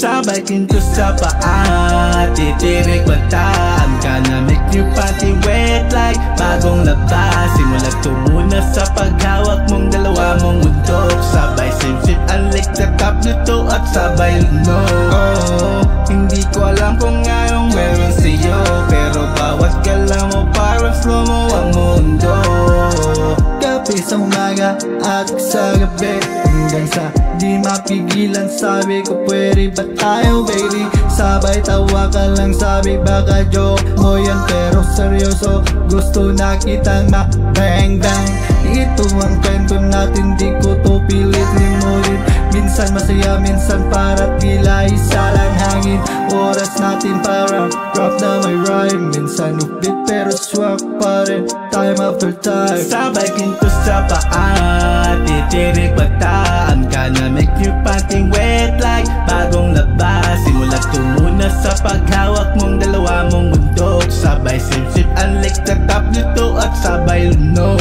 Sabay kinto sa paa, titirik bataan ka na, make your panty wet like bagong labas. Simulat ko muna sa paghawak mong dalawa mong bundok. Sabay sip-sip ang lick na top nito at sabay luno. Hindi ko alam kung anong meron sa'yo, pero bawat galaw mo parang slow mo ang mundo. Gabi sa umaga at sa gabi, hanggang sa di mapigilan. Sabi ko pwede ba tayo baby? Sabay tawa ka lang, sabi baka joke mo yan, pero seryoso gusto na kitang ma-bang bang. Ito ang kwento natin, di ko to pilit limutin. Minsan masaya, minsan para tila isa lang hangin. Oras natin para drop na may rhyme. Minsan upit pero swak pa rin, time after time. Sabay kinto sa paa, titirik bataan ka na, make your panty wet like bagong labas. Simulat ko muna sa paghawak mong dalawa mong bundok. Sabay sip-sip ang lick na top nito at sabay luno.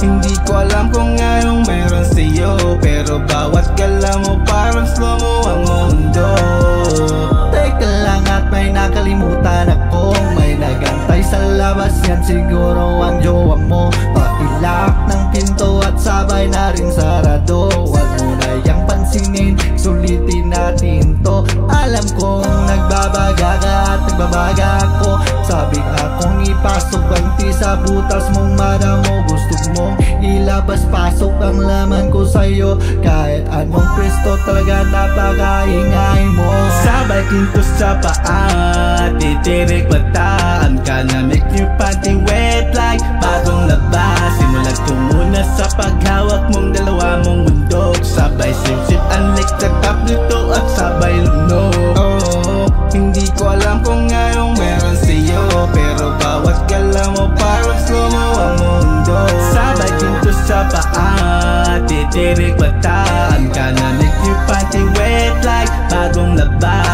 Hindi ko alam kung anong meron sa'yo, pero bawat galaw mo parang slow mo ang mundo. Teka lang at may nakalimutan ako, may nagantay sa labas, yan siguro ang jowa mo. Pakilak ng pinto at sabay na rin sarado. Wag mo na yang pansinin, sulitin natin to. Alam kong nagbabaga ka at nagbabaga ako. Sabi akong ipasok ang sa butas mong madamo. Gusto mong ilabas-pasok ang laman ko sa'yo. Kahit anong presto talaga napakaingay mo. Sabay kinto sa paa, titirik bataan ka na, make your panty wet like bagong labas. Simulat ko muna sa paghawak mong dalawa mong bundok. Sabay sip-sip ang lick na top nito at sabay luno. Hindi ko alam kung anong meron sa'yo, pero bawat galaw mo parang slow mo ang mundo. Sabay kinto sa paa, titirik bataan ka na, make your panty wet like bagong labas.